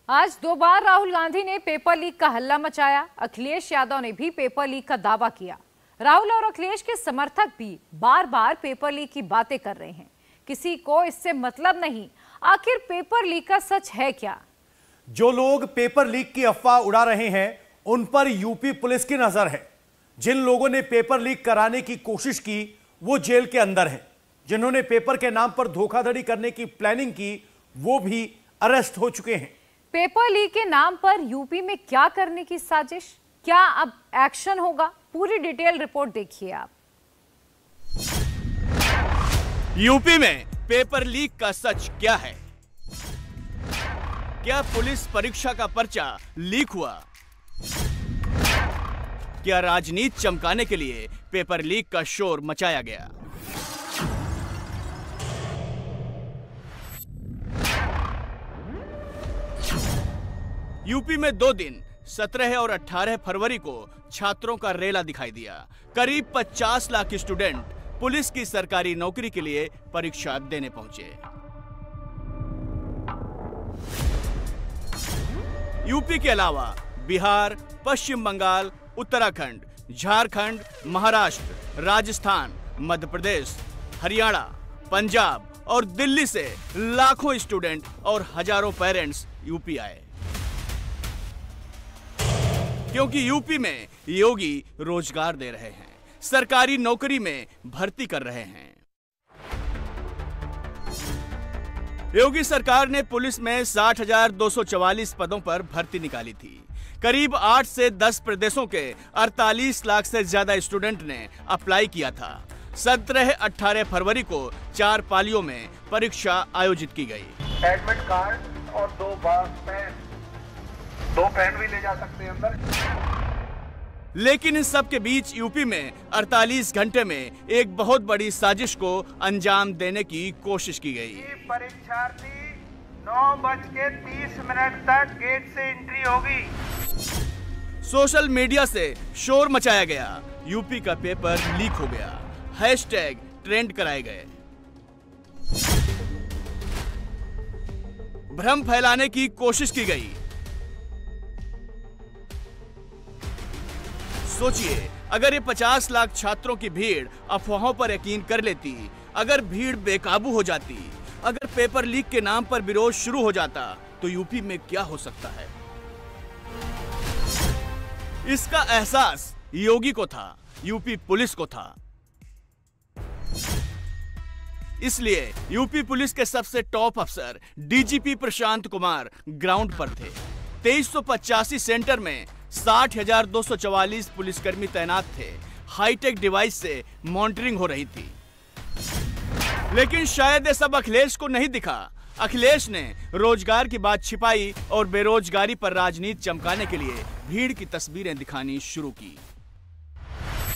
आज दो बार राहुल गांधी ने पेपर लीक का हल्ला मचाया। अखिलेश यादव ने भी पेपर लीक का दावा किया। राहुल और अखिलेश के समर्थक भी बार बार पेपर लीक की बातें कर रहे हैं। किसी को इससे मतलब नहीं। आखिर पेपर लीक का सच है क्या? जो लोग पेपर लीक की अफवाह उड़ा रहे हैं उन पर यूपी पुलिस की नजर है। जिन लोगों ने पेपर लीक कराने की कोशिश की वो जेल के अंदर हैं। जिन्होंने पेपर के नाम पर धोखाधड़ी करने की प्लानिंग की वो भी अरेस्ट हो चुके हैं। पेपर लीक के नाम पर यूपी में क्या करने की साजिश? क्या अब एक्शन होगा? पूरी डिटेल रिपोर्ट देखिए आप। यूपी में पेपर लीक का सच क्या है? क्या पुलिस परीक्षा का पर्चा लीक हुआ? क्या राजनीति चमकाने के लिए पेपर लीक का शोर मचाया गया? यूपी में 2 दिन 17 और 18 फरवरी को छात्रों का रेला दिखाई दिया। करीब 50 लाख स्टूडेंट पुलिस की सरकारी नौकरी के लिए परीक्षा देने पहुंचे। यूपी के अलावा बिहार, पश्चिम बंगाल, उत्तराखंड, झारखंड, महाराष्ट्र, राजस्थान, मध्य प्रदेश, हरियाणा, पंजाब और दिल्ली से लाखों स्टूडेंट और हजारों पेरेंट्स यूपी आए, क्योंकि यूपी में योगी रोजगार दे रहे हैं, सरकारी नौकरी में भर्ती कर रहे हैं। योगी सरकार ने पुलिस में 60,244 पदों पर भर्ती निकाली थी। करीब 8 से 10 प्रदेशों के 48 लाख से ज्यादा स्टूडेंट ने अप्लाई किया था। 17-18 फरवरी को 4 पालियों में परीक्षा आयोजित की गई। एडमिट कार्ड और 2 पेन भी ले जा सकते हैं अंदर। लेकिन इस सब के बीच यूपी में 48 घंटे में एक बहुत बड़ी साजिश को अंजाम देने की कोशिश की गई। परीक्षार्थी 9:30 तक गेट से एंट्री होगी। सोशल मीडिया से शोर मचाया गया। यूपी का पेपर लीक हो गया। हैशटैग ट्रेंड कराए गए। भ्रम फैलाने की कोशिश की गई। सोचिए, अगर ये 50 लाख छात्रों की भीड़ अफवाहों पर यकीन कर लेती, अगर भीड़ बेकाबू हो जाती, अगर पेपर लीक के नाम पर विरोध शुरू हो जाता, तो यूपी में क्या हो सकता है? इसका एहसास योगी को था, यूपी पुलिस को था। इसलिए यूपी पुलिस के सबसे टॉप अफसर डीजीपी प्रशांत कुमार ग्राउंड पर थे। 2385 सेंटर में 60,244 पुलिसकर्मी तैनात थे। हाईटेक डिवाइस से मॉनिटरिंग हो रही थी। लेकिन शायद ये सब अखिलेश को नहीं दिखा। अखिलेश ने रोजगार की बात छिपाई और बेरोजगारी पर राजनीति चमकाने के लिए भीड़ की तस्वीरें दिखानी शुरू की।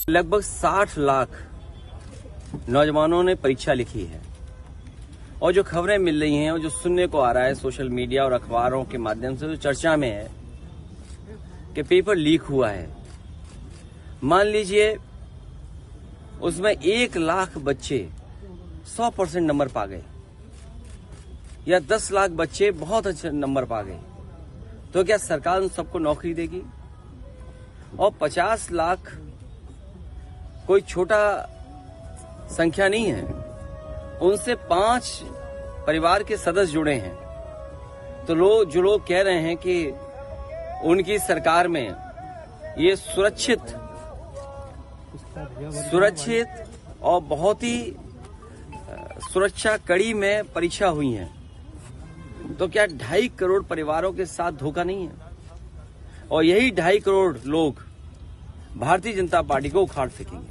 लगभग 60 लाख नौजवानों ने परीक्षा लिखी है और जो खबरें मिल रही हैं और जो सुनने को आ रहा है सोशल मीडिया और अखबारों के माध्यम से, जो चर्चा में है कि पेपर लीक हुआ है। मान लीजिए उसमें 1 लाख बच्चे 100% नंबर पा गए या 10 लाख बच्चे बहुत अच्छे नंबर पा गए, तो क्या सरकार उन सबको नौकरी देगी? और 50 लाख कोई छोटा संख्या नहीं है। उनसे 5 परिवार के सदस्य जुड़े हैं। तो जो लोग कह रहे हैं कि उनकी सरकार में ये सुरक्षित और बहुत ही सुरक्षा कड़ी में परीक्षा हुई है, तो क्या 2.5 करोड़ परिवारों के साथ धोखा नहीं है? और यही 2.5 करोड़ लोग भारतीय जनता पार्टी को उखाड़ सकेंगे।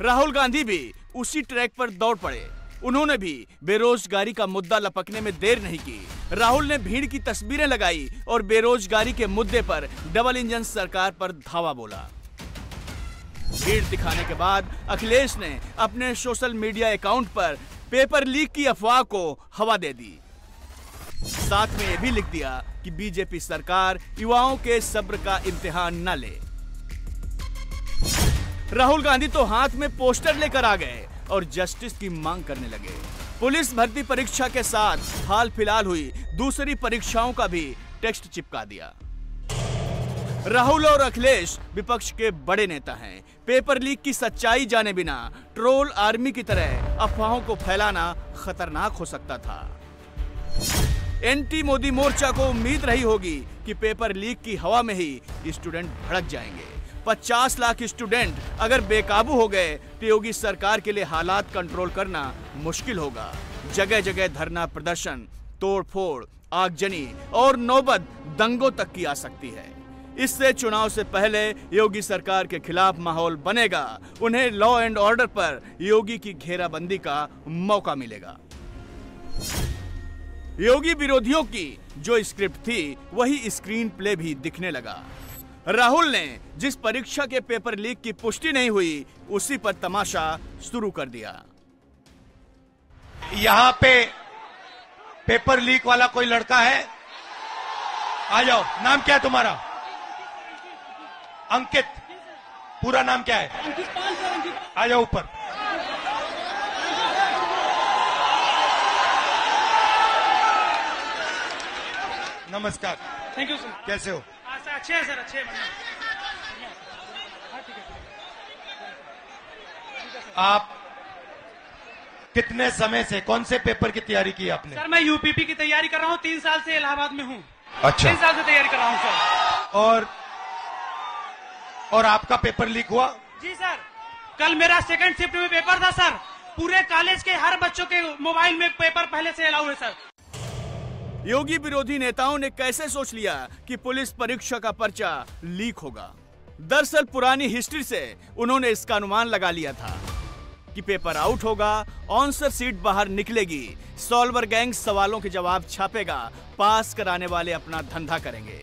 राहुल गांधी भी उसी ट्रैक पर दौड़ पड़े। उन्होंने भी बेरोजगारी का मुद्दा लपकने में देर नहीं की। राहुल ने भीड़ की तस्वीरें लगाई और बेरोजगारी के मुद्दे पर डबल इंजन सरकार पर धावा बोला। भीड़ दिखाने के बाद अखिलेश ने अपने सोशल मीडिया अकाउंट पर पेपर लीक की अफवाह को हवा दे दी। साथ में यह भी लिख दिया कि बीजेपी सरकार युवाओं के सब्र का इम्तिहान न ले। राहुल गांधी तो हाथ में पोस्टर लेकर आ गए और जस्टिस की मांग करने लगे। पुलिस भर्ती परीक्षा के साथ हाल फिलहाल हुई दूसरी परीक्षाओं का भी टेक्स्ट चिपका दिया। राहुल और अखिलेश विपक्ष के बड़े नेता हैं। पेपर लीक की सच्चाई जाने बिना ट्रोल आर्मी की तरह अफवाहों को फैलाना खतरनाक हो सकता था। एंटी मोदी मोर्चा को उम्मीद रही होगी कि पेपर लीक की हवा में ही स्टूडेंट भड़क जाएंगे। 50 लाख स्टूडेंट अगर बेकाबू हो गए तो योगी सरकार के लिए हालात कंट्रोल करना मुश्किल होगा। जगह जगह धरना प्रदर्शन, तोड़फोड़, आगजनी और नौबत दंगों तक की आ सकती है। इससे चुनाव से पहले योगी सरकार के खिलाफ माहौल बनेगा। उन्हें लॉ एंड ऑर्डर पर योगी की घेराबंदी का मौका मिलेगा। योगी विरोधियों की जो स्क्रिप्ट थी वही स्क्रीन प्ले भी दिखने लगा। राहुल ने जिस परीक्षा के पेपर लीक की पुष्टि नहीं हुई उसी पर तमाशा शुरू कर दिया। यहां पे पेपर लीक वाला कोई लड़का है? आ जाओ। नाम क्या है तुम्हारा? अंकित। पूरा नाम क्या है? आ जाओ ऊपर। नमस्कार। Thank you sir. कैसे हो? अच्छे हैं सर, अच्छे हैं। आप कितने समय से कौन से पेपर की तैयारी की आपने? सर मैं यूपीपी की तैयारी कर रहा हूँ, 3 साल से इलाहाबाद में हूँ। अच्छा। 3 साल से तैयारी कर रहा हूँ सर। और आपका पेपर लीक हुआ? जी सर, कल मेरा सेकंड शिफ्ट में पेपर था सर। पूरे कॉलेज के हर बच्चों के मोबाइल में पेपर पहले से अलाउ है सर। योगी विरोधी नेताओं ने कैसे सोच लिया कि पुलिस परीक्षा का पर्चा लीक होगा? दरअसल पुरानी हिस्ट्री से उन्होंने इसका अनुमान लगा लिया था कि पेपर आउट होगा, आंसर सीट बाहर निकलेगी, सॉल्वर गैंग सवालों के जवाब छापेगा, पास कराने वाले अपना धंधा करेंगे।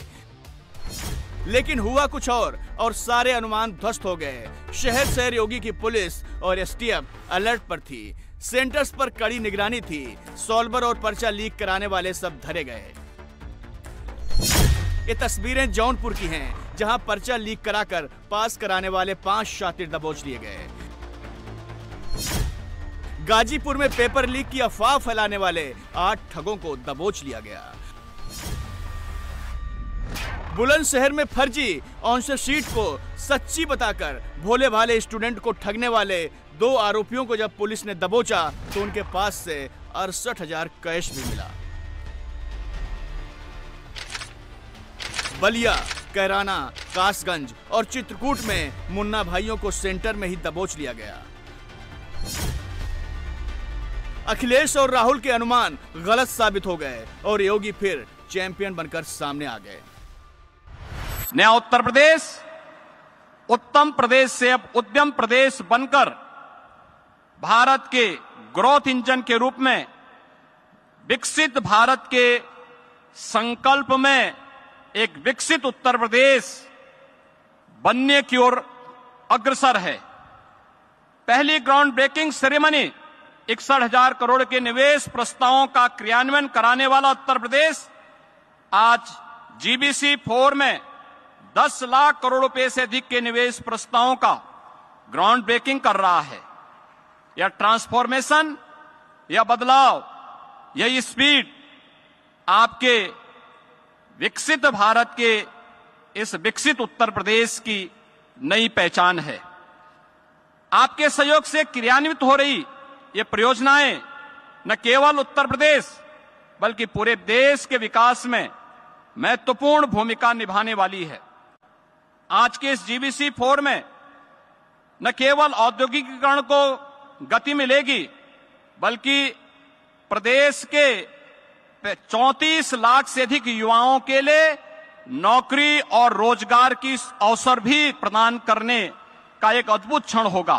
लेकिन हुआ कुछ और सारे अनुमान ध्वस्त हो गए। शहर शहर योगी की पुलिस और एसटीएफ अलर्ट पर थी। सेंटर्स पर कड़ी निगरानी थी। सॉल्वर और पर्चा लीक कराने वाले सब धरे गए। ये तस्वीरें जौनपुर की हैं, जहां पर्चा लीक कराकर पास कराने वाले 5 शातिर दबोच लिए गए। गाजीपुर में पेपर लीक की अफवाह फैलाने वाले 8 ठगों को दबोच लिया गया। बुलंदशहर में फर्जी आंसर शीट को सच्ची बताकर भोले भाले स्टूडेंट को ठगने वाले 2 आरोपियों को जब पुलिस ने दबोचा तो उनके पास से 68,000 कैश भी मिला। बलिया, कैराना, कासगंज और चित्रकूट में मुन्ना भाइयों को सेंटर में ही दबोच लिया गया। अखिलेश और राहुल के अनुमान गलत साबित हो गए और योगी फिर चैंपियन बनकर सामने आ गए। नया उत्तर प्रदेश उत्तम प्रदेश से अब उद्यम प्रदेश बनकर भारत के ग्रोथ इंजन के रूप में विकसित भारत के संकल्प में एक विकसित उत्तर प्रदेश बनने की ओर अग्रसर है। पहली ग्राउंड ब्रेकिंग सेरेमनी 61,000 करोड़ के निवेश प्रस्तावों का क्रियान्वयन कराने वाला उत्तर प्रदेश आज जीबीसी 4 में 10 लाख करोड़ रुपए से अधिक के निवेश प्रस्तावों का ग्राउंड ब्रेकिंग कर रहा है। यह ट्रांसफॉर्मेशन, यह बदलाव, यह स्पीड आपके विकसित भारत के इस विकसित उत्तर प्रदेश की नई पहचान है। आपके सहयोग से क्रियान्वित हो रही ये परियोजनाएं न केवल उत्तर प्रदेश बल्कि पूरे देश के विकास में महत्वपूर्ण भूमिका निभाने वाली है। आज के इस जीबीसी 4 में न केवल औद्योगिकीकरण को गति मिलेगी बल्कि प्रदेश के 34 लाख से अधिक युवाओं के लिए नौकरी और रोजगार की अवसर भी प्रदान करने का एक अद्भुत क्षण होगा।